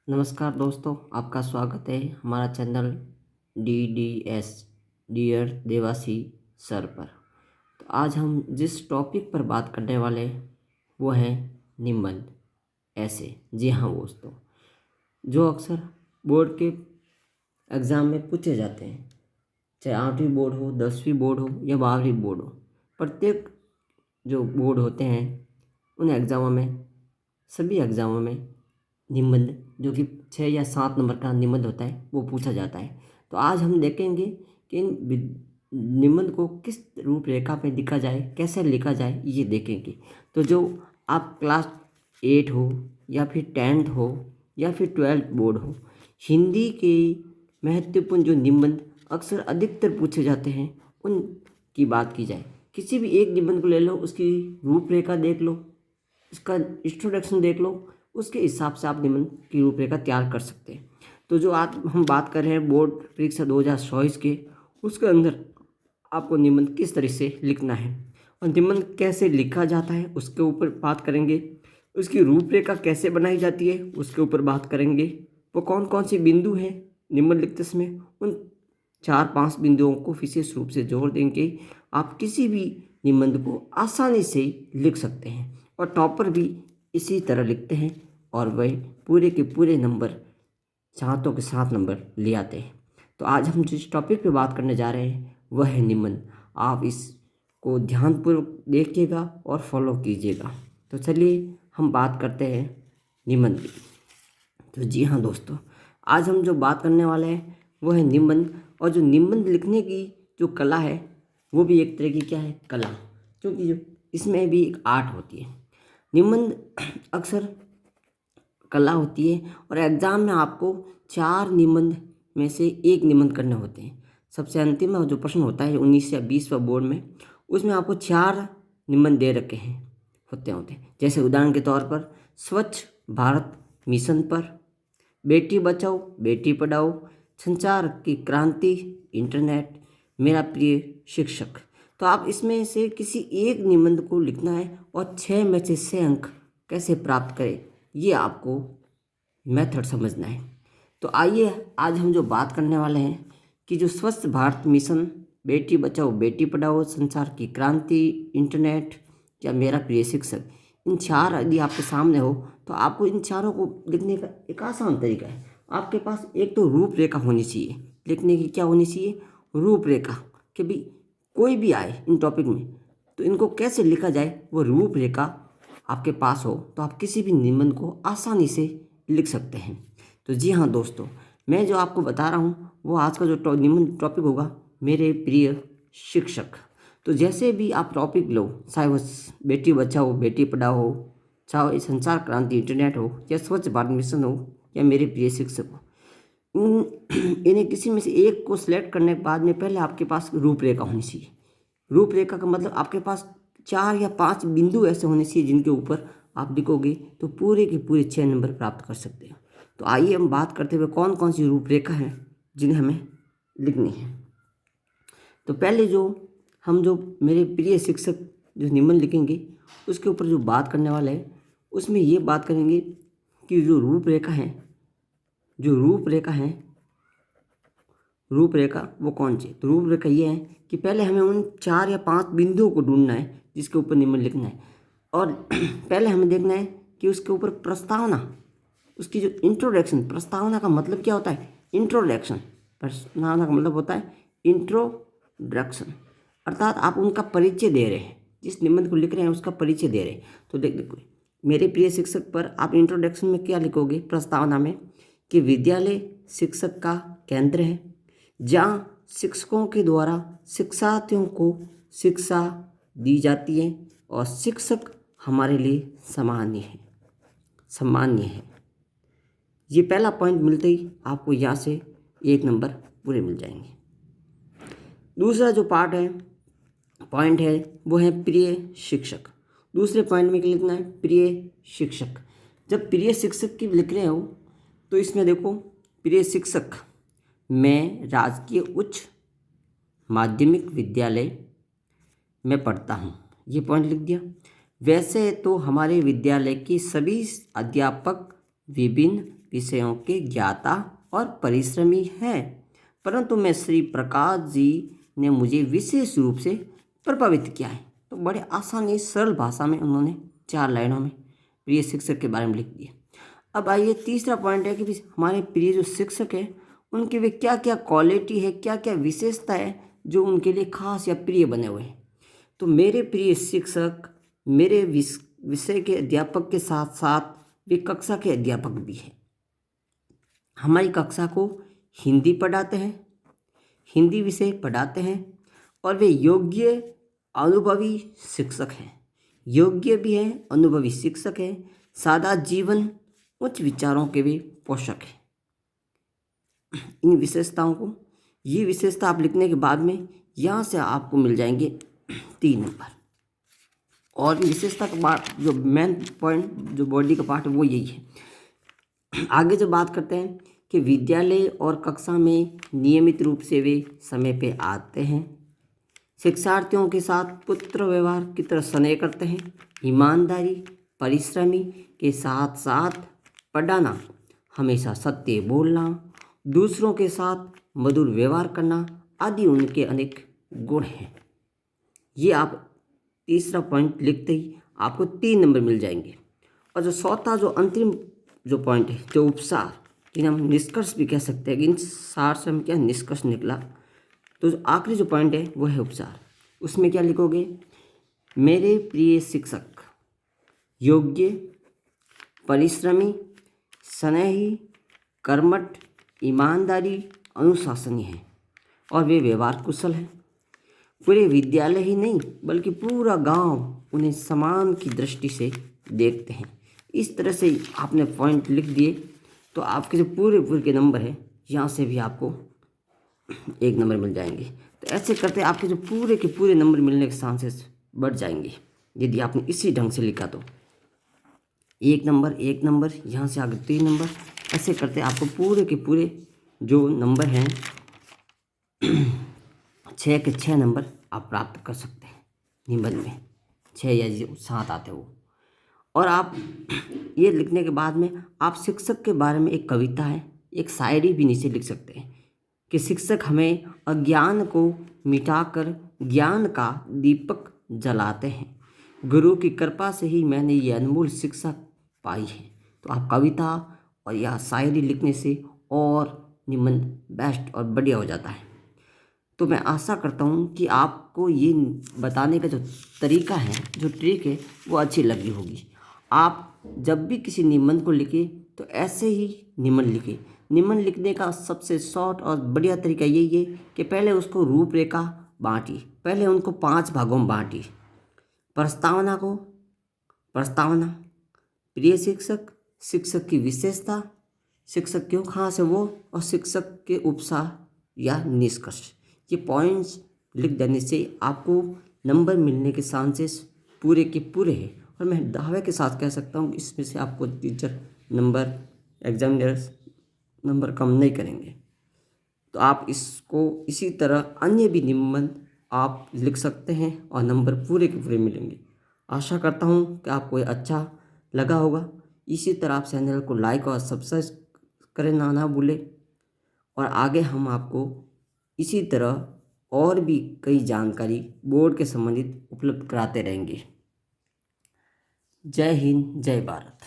नमस्कार दोस्तों, आपका स्वागत है हमारा channel DDS dear Dewasi sir पर। तो आज हम जिस टॉपिक पर बात करने वाले हैं वो है निबंध। ऐसे जी हाँ दोस्तों, जो अक्सर बोर्ड के एग्ज़ाम में पूछे जाते हैं, चाहे 8वीं बोर्ड हो, 10वीं बोर्ड हो या 12वीं बोर्ड हो। प्रत्येक जो बोर्ड होते हैं उन एग्ज़ामों में, सभी एग्ज़ामों में निबंध, जो कि 6 या 7 नंबर का निबंध होता है, वो पूछा जाता है। तो आज हम देखेंगे कि इन निबंध को किस रूपरेखा पे लिखा जाए, कैसे लिखा जाए, ये देखेंगे। तो जो आप क्लास 8 हो या फिर 10th हो या फिर 12th बोर्ड हो, हिंदी के महत्वपूर्ण जो निबंध अक्सर अधिकतर पूछे जाते हैं उनकी बात की जाए। किसी भी एक निबंध को ले लो, उसकी रूपरेखा देख लो, इसका इंट्रोडक्शन देख लो, उसके हिसाब से आप निबंध की रूपरेखा तैयार कर सकते हैं। तो जो आज हम बात कर रहे हैं बोर्ड परीक्षा 2024 के, उसके अंदर आपको निबंध किस तरह से लिखना है और निबंध कैसे लिखा जाता है उसके ऊपर बात करेंगे। उसकी रूपरेखा कैसे बनाई जाती है उसके ऊपर बात करेंगे। वो कौन कौन से बिंदु हैं निबंध लिखते समय, उन 4-5 बिंदुओं को विशेष रूप से जोड़ देंगे। आप किसी भी निबंध को आसानी से लिख सकते हैं और टॉपर भी इसी तरह लिखते हैं और वह पूरे के पूरे नंबर, 7 के 7 नंबर ले आते हैं। तो आज हम जिस टॉपिक पे बात करने जा रहे हैं वह है निबंध। आप इसको ध्यानपूर्वक देखिएगा और फॉलो कीजिएगा। तो चलिए हम बात करते हैं निबंध की। तो जी हाँ दोस्तों, आज हम जो बात करने वाले हैं वो है निबंध। और जो निबंध लिखने की जो कला है वो भी एक तरह की क्या है, कला, क्योंकि जो इसमें भी एक आर्ट होती है। निबंध अक्सर कला होती है और एग्ज़ाम में आपको 4 निबंध में से एक निबंध करने होते हैं। सबसे अंतिम में जो प्रश्न होता है 19 या 20वां बोर्ड में, उसमें आपको 4 निबंध दे रखे हैं होते हैं। जैसे उदाहरण के तौर पर स्वच्छ भारत मिशन पर, बेटी बचाओ बेटी पढ़ाओ, संचार की क्रांति, इंटरनेट, मेरा प्रिय शिक्षक। तो आप इसमें से किसी एक निबंध को लिखना है और 6 में से 6 अंक कैसे प्राप्त करें, ये आपको मेथड समझना है। तो आइए आज हम जो बात करने वाले हैं कि जो स्वच्छ भारत मिशन, बेटी बचाओ बेटी पढ़ाओ, संचार की क्रांति, इंटरनेट या मेरा प्रिय शिक्षक, इन 4 यदि आपके सामने हो तो आपको इन चारों को लिखने का एक आसान तरीका है। आपके पास एक तो रूपरेखा होनी चाहिए, लिखने की क्या होनी चाहिए, रूपरेखा। कि भी कोई भी आए इन टॉपिक में तो इनको कैसे लिखा जाए, वो रूपरेखा आपके पास हो तो आप किसी भी निबंध को आसानी से लिख सकते हैं। तो जी हाँ दोस्तों, मैं जो आपको बता रहा हूँ वो आज का जो निबंध टॉपिक होगा, मेरे प्रिय शिक्षक। तो जैसे भी आप टॉपिक लो, चाहे वो बेटी बचाओ बेटी पढ़ाओ हो, चाहे संचार क्रांति इंटरनेट हो, या स्वच्छ भारत मिशन हो, या मेरे प्रिय शिक्षक हो, इन्हें किसी में से एक को सिलेक्ट करने के बाद में पहले आपके पास रूपरेखा होनी चाहिए। रूपरेखा का मतलब आपके पास 4 या 5 बिंदु ऐसे होने चाहिए जिनके ऊपर आप लिखोगे तो पूरे के पूरे 6 नंबर प्राप्त कर सकते हैं। तो आइए हम बात करते हुए कौन कौन सी रूपरेखा है जिन्हें हमें लिखनी है। तो पहले जो मेरे प्रिय शिक्षक जो निबंध लिखेंगे उसके ऊपर जो बात करने वाले हैं उसमें ये बात करेंगे कि जो रूपरेखा वो कौन सी। तो रूपरेखा ये है कि पहले हमें उन 4 या 5 बिंदुओं को ढूंढना है जिसके ऊपर निबंध लिखना है। और पहले हमें देखना है कि उसके ऊपर प्रस्तावना, उसकी जो इंट्रोडक्शन, प्रस्तावना का मतलब क्या होता है, इंट्रोडक्शन। प्रस्तावना का मतलब होता है इंट्रोडक्शन, अर्थात आप उनका परिचय दे रहे हैं, जिस निबंध को लिख रहे हैं उसका परिचय दे रहे हैं। तो देखो मेरे प्रिय शिक्षक पर आप इंट्रोडक्शन में क्या लिखोगे, प्रस्तावना में, कि विद्यालय शिक्षक का केंद्र है जहाँ शिक्षकों के द्वारा शिक्षार्थियों को शिक्षा दी जाती है और शिक्षक हमारे लिए सम्मान्य है। ये पहला पॉइंट मिलते ही आपको यहाँ से 1 नंबर पूरे मिल जाएंगे। दूसरा जो पॉइंट है वो है प्रिय शिक्षक। दूसरे पॉइंट में क्या लिखना है, प्रिय शिक्षक। जब प्रिय शिक्षक की लिख रहे हो तो इसमें देखो, प्रिय शिक्षक, मैं राजकीय उच्च माध्यमिक विद्यालय में पढ़ता हूँ, ये पॉइंट लिख दिया। वैसे तो हमारे विद्यालय के सभी अध्यापक विभिन्न विषयों के ज्ञाता और परिश्रमी हैं, परंतु मैं श्री प्रकाश जी ने मुझे विशेष रूप से प्रभावित किया है। तो बड़े आसानी सरल भाषा में उन्होंने 4 लाइनों में प्रिय शिक्षक के बारे में लिख दिया। अब आइए तीसरा पॉइंट है कि भी हमारे प्रिय जो शिक्षक है उनकी वे क्या क्या क्वालिटी है, क्या क्या विशेषता है जो उनके लिए खास या प्रिय बने हुए हैं। तो मेरे प्रिय शिक्षक मेरे विषय के अध्यापक के साथ साथ वे कक्षा के अध्यापक भी हैं। हमारी कक्षा को हिंदी पढ़ाते हैं, हिंदी विषय पढ़ाते हैं और वे योग्य अनुभवी शिक्षक हैं। योग्य भी हैं, अनुभवी शिक्षक हैं, सादा जीवन उच्च विचारों के भी पोषक हैं। इन विशेषताओं को, ये विशेषता आप लिखने के बाद में यहाँ से आपको मिल जाएंगे 3 नंबर। और विशेषता का पार्ट जो मेन पॉइंट जो बॉडी का पार्ट है वो यही है। आगे जो बात करते हैं कि विद्यालय और कक्षा में नियमित रूप से वे समय पे आते हैं, शिक्षार्थियों के साथ पुत्र व्यवहार की तरह स्नेह करते हैं, ईमानदारी परिश्रमी के साथ साथ पढ़ाना, हमेशा सत्य बोलना, दूसरों के साथ मधुर व्यवहार करना आदि उनके अनेक गुण हैं। ये आप तीसरा पॉइंट लिखते ही आपको 3 नंबर मिल जाएंगे। और जो चौथा जो अंतिम जो पॉइंट है, जो उपसार, जिन्हें हम निष्कर्ष भी कह सकते हैं कि इन सार से हम क्या निष्कर्ष निकला, तो जो आखिरी जो पॉइंट है वो है उपसार। उसमें क्या लिखोगे? मेरे प्रिय शिक्षक योग्य, परिश्रमी, स्नेही, कर्मठ, ईमानदारी, अनुशासनी हैं और वे व्यवहार कुशल हैं। पूरे विद्यालय ही नहीं बल्कि पूरा गांव उन्हें सम्मान की दृष्टि से देखते हैं। इस तरह से आपने पॉइंट लिख दिए तो आपके जो पूरे के नंबर है यहाँ से भी आपको 1 नंबर मिल जाएंगे। तो ऐसे करते आपके जो पूरे के पूरे नंबर मिलने के चांसेस बढ़ जाएंगे यदि आपने इसी ढंग से लिखा तो। 1 नंबर यहाँ से आगे 3 नंबर, ऐसे करते आपको पूरे के पूरे जो नंबर हैं 6 के 6 नंबर आप प्राप्त कर सकते हैं निबंध में, 6 या जो 7 आते हो। और आप ये लिखने के बाद में आप शिक्षक के बारे में एक कविता है, एक शायरी भी नीचे लिख सकते हैं कि शिक्षक हमें अज्ञान को मिटाकर ज्ञान का दीपक जलाते हैं, गुरु की कृपा से ही मैंने ये अनमोल शिक्षा पाई है। तो आप कविता और या शायरी लिखने से और निबंध बेस्ट और बढ़िया हो जाता है। तो मैं आशा करता हूँ कि आपको ये बताने का जो तरीका है, जो ट्रिक है, वो अच्छी लगी होगी। आप जब भी किसी निबंध को लिखें तो ऐसे ही निबंध लिखें। निबंध लिखने का सबसे शॉर्ट और बढ़िया तरीका यही है कि पहले उसको रूपरेखा बांटिए, पहले उनको 5 भागों में बांटिए। प्रस्तावना, प्रिय शिक्षक, शिक्षक की विशेषता, शिक्षक क्यों खास है वो, और शिक्षक के उपसार या निष्कर्ष। ये पॉइंट्स लिख देने से आपको नंबर मिलने के चांसेस पूरे के पूरे हैं। और मैं दावे के साथ कह सकता हूँ कि इसमें से आपको टीचर नंबर, एग्जामिनर्स नंबर कम नहीं करेंगे। तो आप इसको इसी तरह अन्य भी निबंध आप लिख सकते हैं और नंबर पूरे के पूरे मिलेंगे। आशा करता हूँ कि आपको ये अच्छा लगा होगा। इसी तरह आप चैनल को लाइक और सब्सक्राइब करें ना भूलें। और आगे हम आपको इसी तरह और भी कई जानकारी बोर्ड के संबंधित उपलब्ध कराते रहेंगे। जय हिंद, जय भारत।